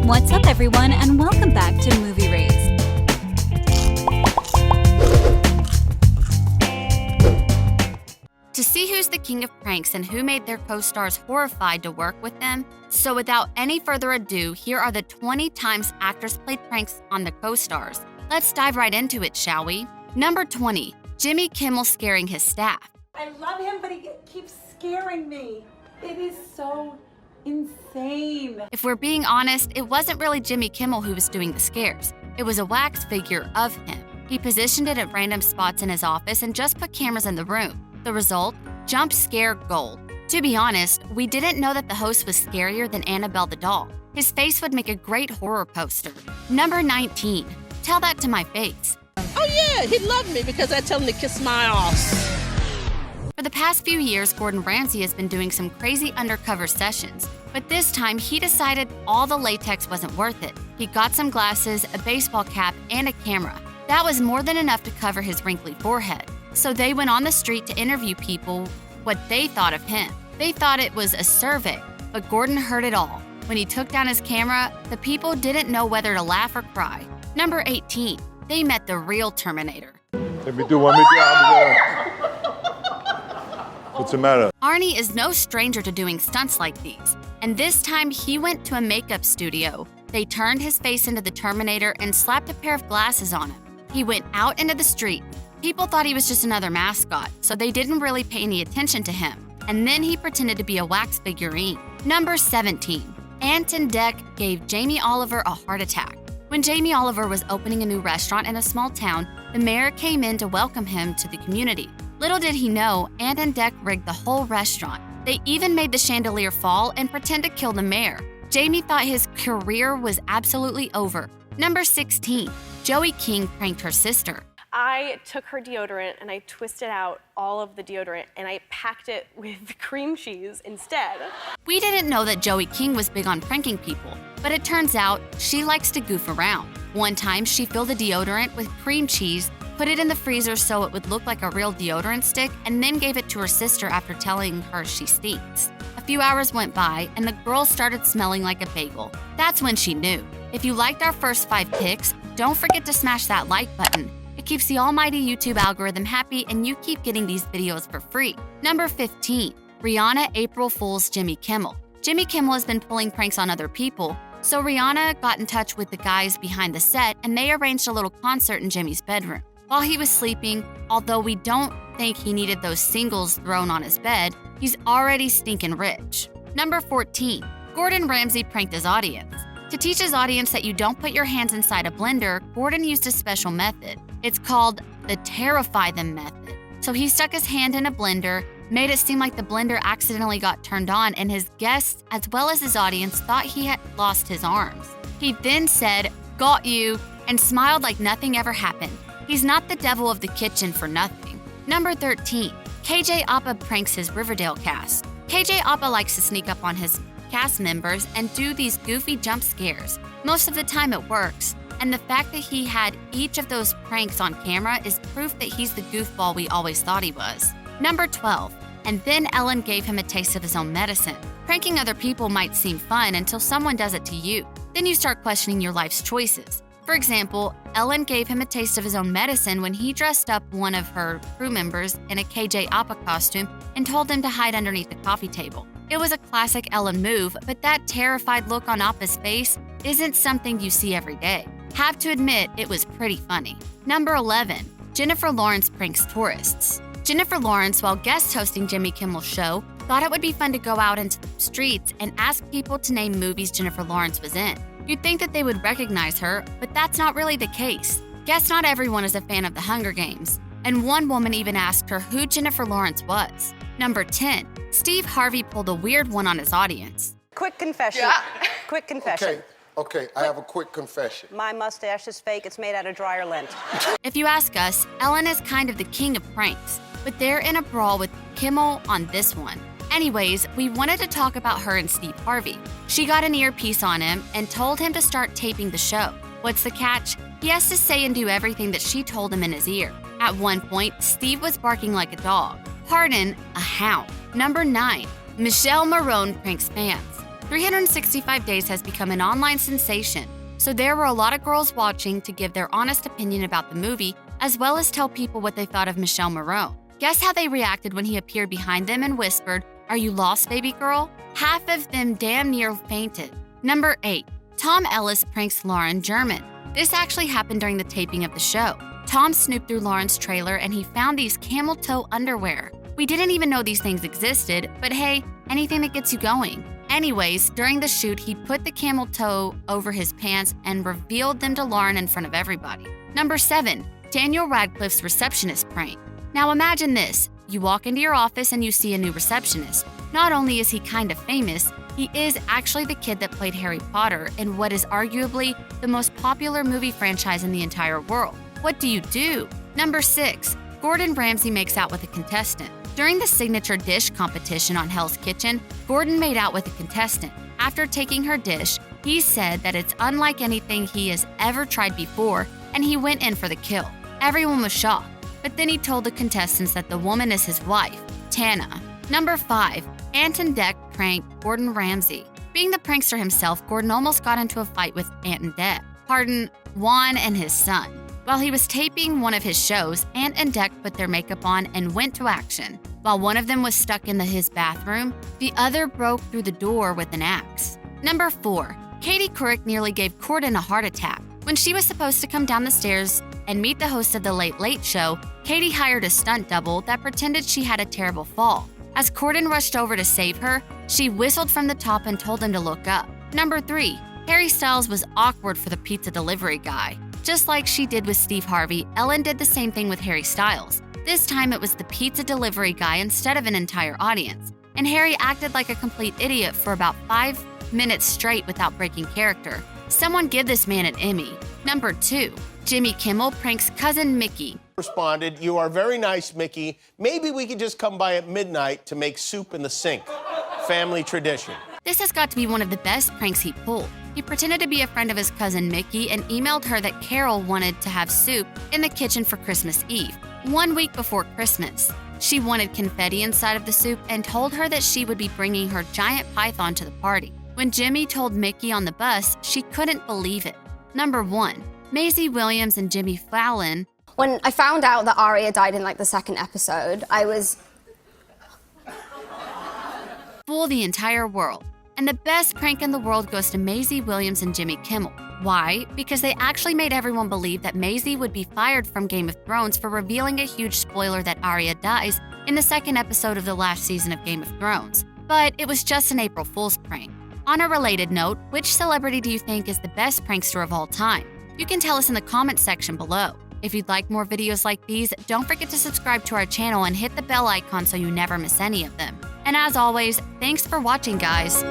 What's up, everyone, and welcome back to Movie Raised. To see who's the king of pranks and who made their co-stars horrified to work with them, so without any further ado, here are the 20 times actors played pranks on the co-stars. Let's dive right into it, shall we? Number 20, Jimmy Kimmel scaring his staff. I love him, but he keeps scaring me. It is so insane. If we're being honest, it wasn't really Jimmy Kimmel who was doing the scares. It was a wax figure of him. He positioned it at random spots in his office and just put cameras in the room. The result? Jump scare gold. To be honest, we didn't know that the host was scarier than Annabelle the doll. His face would make a great horror poster. Number 19. Tell that to my face. Oh yeah, he loved me because I tell him to kiss my ass. For the past few years, Gordon Ramsay has been doing some crazy undercover sessions, but this time he decided all the latex wasn't worth it. He got some glasses, a baseball cap, and a camera. That was more than enough to cover his wrinkly forehead. So they went on the street to interview people what they thought of him. They thought it was a survey, but Gordon heard it all. When he took down his camera, the people didn't know whether to laugh or cry. Number 18. They met the real Terminator. Let me do one. What's the matter? Arnie is no stranger to doing stunts like these, and this time he went to a makeup studio. They turned his face into the Terminator and slapped a pair of glasses on him. He went out into the street. People thought he was just another mascot, so they didn't really pay any attention to him. And then he pretended to be a wax figurine. Number 17. Ant and Dec gave Jamie Oliver a heart attack. When Jamie Oliver was opening a new restaurant in a small town, the mayor came in to welcome him to the community. Little did he know, Ant and Dec rigged the whole restaurant. They even made the chandelier fall and pretend to kill the mayor. Jamie thought his career was absolutely over. Number 16. Joey King pranked her sister. I took her deodorant and I twisted out all of the deodorant and I packed it with cream cheese instead. We didn't know that Joey King was big on pranking people, but it turns out she likes to goof around. One time, she filled the deodorant with cream cheese, put it in the freezer so it would look like a real deodorant stick, and then gave it to her sister after telling her she stinks. A few hours went by, and the girl started smelling like a bagel. That's when she knew. If you liked our first 5 picks, don't forget to smash that like button. It keeps the almighty YouTube algorithm happy, and you keep getting these videos for free. Number 15. Rihanna April Fools Jimmy Kimmel. Jimmy Kimmel has been pulling pranks on other people, so Rihanna got in touch with the guys behind the set, and they arranged a little concert in Jimmy's bedroom. While he was sleeping, although we don't think he needed those singles thrown on his bed, he's already stinking rich. Number 14. Gordon Ramsay pranked his audience. To teach his audience that you don't put your hands inside a blender, Gordon used a special method. It's called the Terrify Them method. So he stuck his hand in a blender, made it seem like the blender accidentally got turned on, and his guests, as well as his audience, thought he had lost his arms. He then said, "Got you," and smiled like nothing ever happened. He's not the devil of the kitchen for nothing. Number 13. KJ Apa pranks his Riverdale cast. KJ Apa likes to sneak up on his cast members and do these goofy jump scares. Most of the time it works, and the fact that he had each of those pranks on camera is proof that he's the goofball we always thought he was. Number 12. And then Ellen gave him a taste of his own medicine. Pranking other people might seem fun until someone does it to you. Then you start questioning your life's choices. For example, Ellen gave him a taste of his own medicine when he dressed up one of her crew members in a KJ Apa costume and told him to hide underneath the coffee table. It was a classic Ellen move, but that terrified look on Appa's face isn't something you see every day. Have to admit, it was pretty funny. Number 11. Jennifer Lawrence pranks tourists. Jennifer Lawrence, while guest hosting Jimmy Kimmel's show, thought it would be fun to go out into the streets and ask people to name movies Jennifer Lawrence was in. You'd think that they would recognize her, but that's not really the case. Guess not everyone is a fan of the Hunger Games, and one woman even asked her who Jennifer Lawrence was. Number 10. Steve Harvey pulled a weird one on his audience. Quick confession. Yeah. Quick confession. Okay, I have a quick confession. My mustache is fake. It's made out of dryer lint. If you ask us, Ellen is kind of the king of pranks, but they're in a brawl with Kimmel on this one. Anyways, we wanted to talk about her and Steve Harvey. She got an earpiece on him and told him to start taping the show. What's the catch? He has to say and do everything that she told him in his ear. At one point, Steve was barking like a dog. Pardon, a hound. Number 9. Michelle Marone pranks fans. 365 Days has become an online sensation, so there were a lot of girls watching to give their honest opinion about the movie, as well as tell people what they thought of Michelle Morone. Guess how they reacted when he appeared behind them and whispered, "Are you lost, baby girl?" Half of them damn near fainted. Number 8. Tom Ellis pranks Lauren German. This actually happened during the taping of the show. Tom snooped through Lauren's trailer and he found these camel toe underwear. We didn't even know these things existed, but hey, anything that gets you going. Anyways, during the shoot, he put the camel toe over his pants and revealed them to Lauren in front of everybody. Number 7. Daniel Radcliffe's receptionist prank. Now imagine this. You walk into your office and you see a new receptionist. Not only is he kind of famous, he is actually the kid that played Harry Potter in what is arguably the most popular movie franchise in the entire world. What do you do? Number 6. Gordon Ramsay makes out with a contestant. During the signature dish competition on Hell's Kitchen, Gordon made out with a contestant. After taking her dish, he said that it's unlike anything he has ever tried before, and he went in for the kill. Everyone was shocked, but then he told the contestants that the woman is his wife, Tana. Number 5. Ant and Dec prank Gordon Ramsay. Being the prankster himself, Gordon almost got into a fight with Ant and Dec. Pardon, Juan and his son. While he was taping one of his shows, Ant and Dec put their makeup on and went to action. While one of them was stuck in his bathroom, the other broke through the door with an axe. Number 4. Katie Couric nearly gave Gordon a heart attack. When she was supposed to come down the stairs and meet the host of the Late Late Show, Katie hired a stunt double that pretended she had a terrible fall. As Gordon rushed over to save her, she whistled from the top and told him to look up. Number 3. Harry Styles was awkward for the pizza delivery guy. Just like she did with Steve Harvey, Ellen did the same thing with Harry Styles. This time it was the pizza delivery guy instead of an entire audience. And Harry acted like a complete idiot for about 5 minutes straight without breaking character. Someone give this man an Emmy. Number 2. Jimmy Kimmel pranks cousin Mickey. Responded, "You are very nice, Mickey. Maybe we could just come by at midnight to make soup in the sink. Family tradition." This has got to be one of the best pranks he pulled. He pretended to be a friend of his cousin Mickey and emailed her that Carol wanted to have soup in the kitchen for Christmas Eve, 1 week before Christmas. She wanted confetti inside of the soup and told her that she would be bringing her giant python to the party. When Jimmy told Mickey on the bus, she couldn't believe it. Number 1. Maisie Williams and Jimmy Fallon. When I found out that Aria died in the second episode, I was... Fool the entire world. And the best prank in the world goes to Maisie Williams and Jimmy Kimmel. Why? Because they actually made everyone believe that Maisie would be fired from Game of Thrones for revealing a huge spoiler that Arya dies in the second episode of the last season of Game of Thrones. But it was just an April Fool's prank. On a related note, which celebrity do you think is the best prankster of all time? You can tell us in the comments section below. If you'd like more videos like these, don't forget to subscribe to our channel and hit the bell icon so you never miss any of them. And as always, thanks for watching, guys.